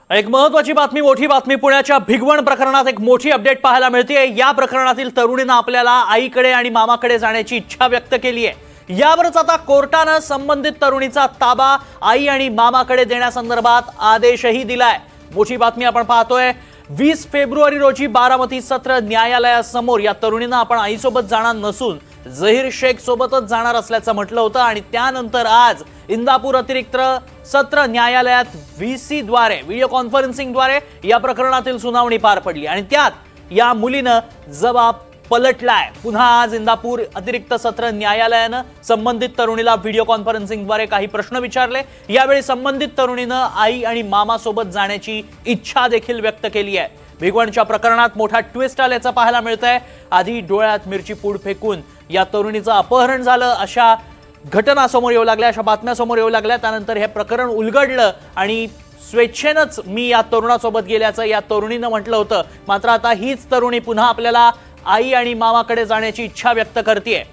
एक महत्त्वाची बातमी, मोठी बातमी. पुण्याच्या भिगवण प्रकरणात एक मोठी अपडेट पाहायला मिळते। या प्रकरणातील तरुणीने आपल्याला आईकडे आणि मामाकडे जाण्याची इच्छा व्यक्त केली आहे। यावरच आता कोर्टाने संबंधित तरुणीचा ताबा आई आणि मामाकडे देण्यासंदर्भात आदेशही दिलाय। मोठी बातमी आपण पाहतोय। 20 फेब्रुवारी रोजी बारामती सत्र न्यायालयासमोर या तरुणीने आपण आईसोबत जाणार नसून झहीर शेख सोबतच जाणार असल्याचं म्हटलं होतं आणि त्यानंतर आज इंदापूर अतिरिक्त सत्र न्यायालयात व्हीसी द्वारे व्हिडिओ कॉन्फरन्सिंग द्वारे या प्रकरणातील सुनावणी पार पडली आणि त्यात या मुलीने जबाब पलटलाय। पुन्हा आज इंदापूर अतिरिक्त सत्र न्यायालयाने संबंधित तरुणीला व्हिडिओ कॉन्फरन्सिंग द्वारे काही प्रश्न विचारले। यावेळी संबंधित तरुणीने आई आणि मामा सोबत जाण्याची इच्छा देखील व्यक्त केली आहे। भिगवणच्या प्रकरणात मोठा ट्विस्ट आल्याचं पाहायला मिळतंय। आधी डोळ्यात मिरची पूड फेकून या तरुणीचं अपहरण झालं, अशा घटना समोर येऊ लागल्या, अशा बातम्या समोर येऊ लागल्या। त्यानंतर हे प्रकरण उलगडलं आणि स्वेच्छेनंच मी या तरुणासोबत गेल्याचं या तरुणीनं म्हटलं होतं। मात्र आता हीच तरुणी पुन्हा आपल्याला आई आणि मामाकडे जाण्याची इच्छा व्यक्त करतेय।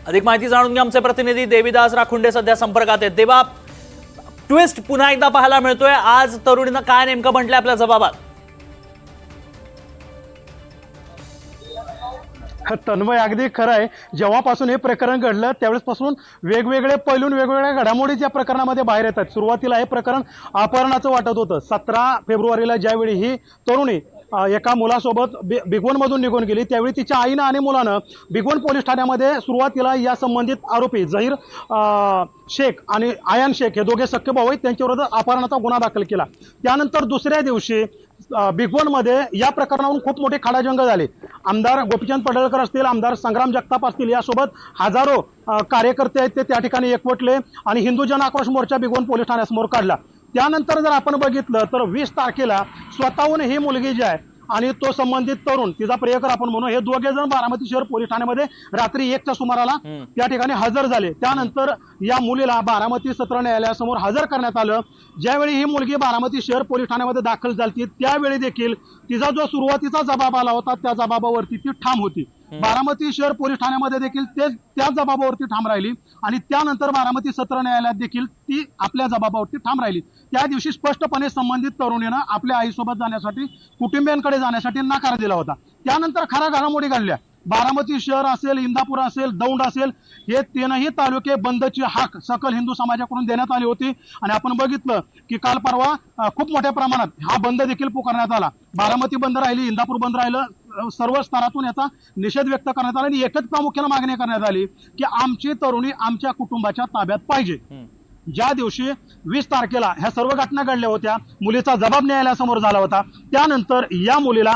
अधिक माहिती जाणून घ्या, आमचे प्रतिनिधी देविदास राखुंडे सध्या संपर्कात आहेत। देवा, ट्विस्ट पुन्हा एकदा पाहायला मिळतोय। आज तरुणीनं काय नेमकं म्हटलंय आपल्या जबाबात? तन्मय, अगदी खरं आहे। जेव्हापासून हे प्रकरण घडलं त्यावेळेसपासून वेगवेगळे पैलून वेगवेगळ्या घडामोडी या प्रकरणामध्ये बाहेर येतात। सुरुवातीला हे प्रकरण अपहरणाचं वाटत होतं। 17 फेब्रुवारीला ज्यावेळी ही तरुणी एका मुलासोबत भिगवणमधून निघून गेली, त्यावेळी तिच्या आईनं आणि मुलानं भिगवण पोलीस ठाण्यामध्ये सुरुवातीला या संबंधित आरोपी झहीर शेख आणि आयान शेख हे दोघे सख्खे भाऊ आहेत, त्यांच्याविरुद्ध अपहरणाचा गुन्हा दाखल केला। त्यानंतर दुसऱ्या दिवशी भिगवणमध्ये या प्रकरणावरून खूप मोठे खडाजंग झाले। आमदार गोपीचंद पडळकर असतील, आमदार संग्राम जगताप असतील, यासोबत हजारो कार्यकर्ते आहेत ते त्या ठिकाणी एकवटले आणि हिंदू जन आक्रोश मोर्चा भिगवण पोलीस ठाण्यासमोर काढला। त्यानंतर जर आपण बघितलं तर 20 तारखेला स्वतःहून ही मुलगी जी आहे आणि तो संबंधित तरुण, तिचा प्रियकर आपण म्हणू, हे दोघे जण बारामती शहर पोलीस ठाण्यामध्ये रात्री 1च्या सुमाराला त्या ठिकाणी हजर झाले। त्यानंतर या मुलीला बारामती सत्र न्यायालयासमोर हजर करण्यात आलं। ज्यावेळी ही मुलगी बारामती शहर पोलीस ठाण्यामध्ये दाखल झाली त्यावेळी देखील तिचा जो सुरुवातीचा जबाब आला होता त्या जबाबावरती ती ठाम होती। बारामती शहर पोलीस ठाण्यामध्ये देखील त्या जबाबावरती ठाम राहिली आणि त्यानंतर बारामती सत्र न्यायालयात देखील ती आपल्या जबाबावरती ठाम राहिली। त्या दिवशी स्पष्टपणे संबंधित तरुणीनं आपल्या आईसोबत जाण्यासाठी, कुटुंबियांकडे जाण्यासाठी नकार दिला होता। त्यानंतर खऱ्या घडामोडी घडल्या। बारामती शहर असेल, इंदापूर असेल, दौंड असेल, हे तीनही तालुके बंदची हाक सकल हिंदू समाजाकडून देण्यात आली होती आणि आपण बघितलं की काल परवा खूप मोठ्या प्रमाणात हा बंद देखील पुकारण्यात आला। बारामती बंद राहिली, इंदापूर बंद राहिलं, सर्व स्तरातून याचा निषेध व्यक्त करण्यात आला आणि एकच प्रामुख्याने मागणी करण्यात आली की आमची तरुणी आमच्या कुटुंबाच्या ताब्यात पाहिजे। ज्या दिवशी 20 तारखेला ह्या सर्व घटना घडल्या होत्या, मुलीचा जबाब न्यायालयासमोर झाला होता। त्यानंतर या मुलीला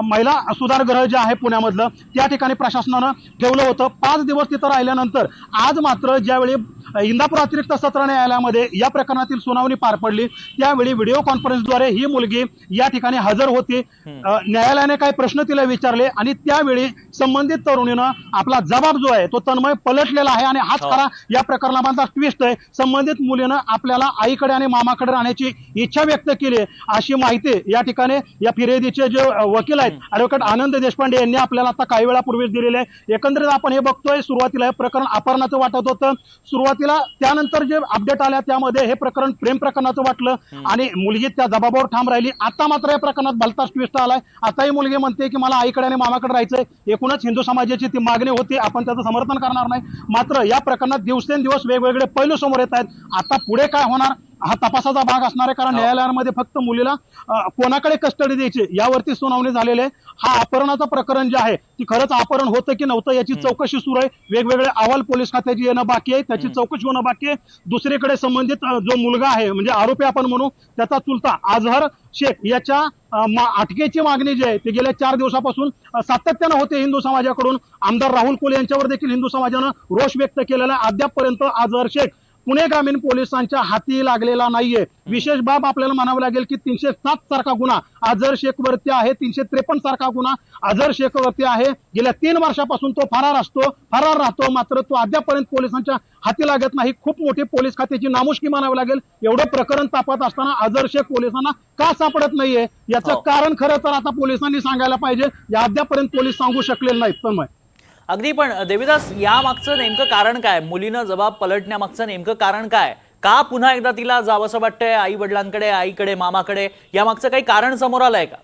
महिला सुधारगृह जे आहे पुण्यामधलं त्या ठिकाणी प्रशासनानं ठेवलं होतं। 5 दिवस तिथं राहिल्यानंतर आज मात्र ज्यावेळी इंदापूर अतिरिक्त सत्र न्यायालयामध्ये या प्रकरणातील सुनावणी पार पडली त्यावेळी व्हिडिओ कॉन्फरन्सद्वारे ही मुलगी या ठिकाणी हजर होती। न्यायालयाने काही प्रश्न तिला विचारले आणि त्यावेळी संबंधित तरुणीनं आपला जबाब जो आहे तो तन्मय पलटलेला आहे आणि हाच खरा या प्रकरणामधला ट्विस्ट आहे। संबंधित मुलीनं आपल्याला आईकडे आणि मामाकडे राहण्याची इच्छा व्यक्त केली अशी माहिती या ठिकाणी या फिर्यादीचे जे वकील आहेत ॲडव्होकेट आनंद देशपांडे यांनी आपल्याला आता काही वेळापूर्वीच दिलेले आहे। एकंदरीत आपण हे बघतोय, सुरुवातीला हे प्रकरण अपहरणाचं वाटत होतं, सुरुवातीला त्यानंतर जे अपडेट आल्या त्यामध्ये हे प्रकरण प्रेम प्रकरणाचं वाटलं आणि मुलगी त्या जबाबावर ठाम राहिली। आता मात्र या प्रकरणात भलताच ट्विस्ट आलाय। आता ही मुलगी म्हणते की मला आईकडे आणि मामाकडे राहायचंय। एकूणच हिंदू समाजाची ती मागणी होती, आपण त्याचं समर्थन करणार नाही। मात्र या प्रकरणात दिवसेंदिवस वेगवेगळे पैलू समोर येत आहेत। आता पुढे काय होणार हा तपासाचा भाग असणार आहे, कारण न्यायालयामध्ये फक्त मुलीला कोणाकडे कस्टडी द्यायची यावरती सुनावणी झालेली आहे। हा अपहरणाचं प्रकरण जे आहे ती खरंच अपहरण होतं की नव्हतं याची चौकशी सुरू आहे। वेगवेगळे अहवाल पोलीस खात्याची येणं बाकी आहे, त्याची चौकशी होणं बाकी आहे। दुसरीकडे संबंधित जो मुलगा आहे म्हणजे आरोपी आपण म्हणू, त्याचा चुलता अजहर शेख याच्या अटकेची मागणी जी आहे ती गेल्या 4 दिवसापासून सातत्यानं होते हिंदू समाजाकडून। आमदार राहुल कोले यांच्यावर देखील हिंदू समाजानं रोष व्यक्त केलेला आहे। अद्यापपर्यंत अजहर शेख पुणे ग्रामीण पोलिसांच्या हाती लागलेला नाहीये। विशेष बाब आपल्याला म्हणावं लागेल की 307 सारखा गुन्हा अजहर शेख वरती आहे, 353 सारखा गुन्हा अजहर शेख वरती आहे। गेल्या 3 वर्षापासून तो फरार राहतो, मात्र तो अद्यापर्यंत पोलिसांच्या हाती लागत नाही। खूप मोठी पोलीस खात्याची नामुष्की म्हणावी लागेल। एवढं प्रकरण तापत असताना अजहर शेख पोलिसांना का सापडत नाहीये याचं कारण खरं तर आता पोलिसांनी सांगायला पाहिजे, या अद्यापर्यंत पोलीस सांगू शकलेले नाहीत। तन्मय, अगदी, पण देविदास, या मागचं नेमकं कारण काय? मुलीनं जबाब पलटण्यामागचं नेमकं कारण काय? का पुन्हा एकदा तिला जावंसं वाटतंय आई वडिलांकडे, आईकडे, मामाकडे? यामागचं काही कारण समोर आलंय का?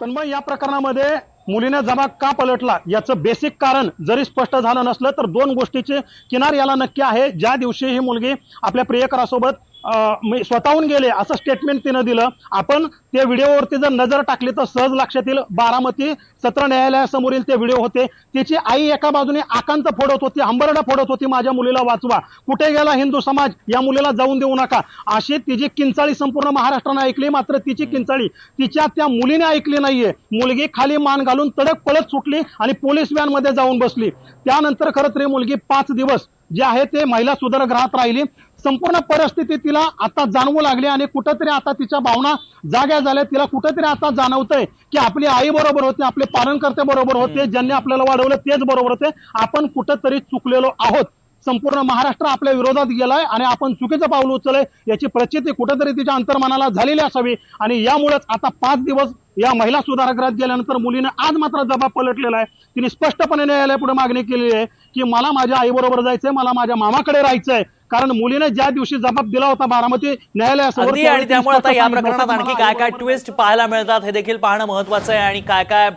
पण मग या प्रकरणामध्ये मुलीने जबाब का पलटला याचं बेसिक कारण जरी स्पष्ट झालं नसलं तर दोन गोष्टीचे किनार याला नक्की आहे. ज्या दिवशी ही मुलगी आपल्या प्रियकरासोबत स्वतःहून गेले असं स्टेटमेंट तिनं दिलं. आपण त्या व्हिडिओवरती जर नजर टाकली तर सहज लक्षात येईल. बारामती सत्र न्यायालयासमोरील ते व्हिडिओ होते. तिची आई एका बाजूने आकांत फोडत होती, हंबरडा फोडत होती, माझ्या मुलीला वाचवा, कुठे गेला हिंदू समाज, या मुलीला जाऊन देऊ नका, अशी तिची किंचाळी संपूर्ण महाराष्ट्राने ऐकली. मात्र तिची किंचाळी तिच्या त्या मुलीने ऐकली नाहीये. मुलगी खाली मान घालून तडक पळत सुटली आणि पोलीस व्हॅन मध्ये जाऊन बसली. त्यानंतर खरं तरी मुलगी 5 दिवस जे आहे ते महिला सुधारगृहात राहिली. संपूर्ण परिस्थिती तिला आता जाणवू लागली आणि कुठंतरी आता तिच्या भावना जाग्या झाल्या. तिला कुठंतरी आता जाणवतंय की आपली आई बरोबर होते, आपले पालनकर्ते बरोबर होते, ज्यांनी आपल्याला वाढवलं तेच बरोबर होते, आपण कुठंतरी चुकलेलो आहोत. संपूर्ण महाराष्ट्र आपल्या विरोधात गेलाय आणि आपण चुकीचं पाऊल उचललंय याची प्रचिती कुठंतरी तिच्या अंतर्मनाला झालेली असावी. आणि यामुळेच आता 5 दिवस या महिला सुधारगृहात गेल्यानंतर मुलीने आज मात्र जबाब पलटलेला आहे. तिने स्पष्टपणे न्यायालयापुढे मागणी केलेली आहे की मला माझ्या आई बरोबर जायचंय, मला माझ्या मामाकडे राहायचंय. कारण मुलीने ज्या दिवशी जबाब दिला होता बारामती न्यायालयासमोर, आणि त्यामुळे आता या प्रकरणात आणखी काय काय ट्विस्ट पाहायला मिळतात हे देखील पाहणं महत्वाचं आहे आणि काय काय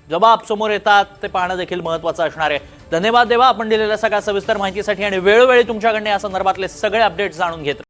जबाब समोर येतात ते पाहणं देखील महत्वाचं असणार आहे. धन्यवाद देवा, आपण दिलेल्या सगळ्या सविस्तर माहितीसाठी आणि वेळोवेळी तुमच्याकडे या संदर्भातले सगळे अपडेट्स जाणून घेत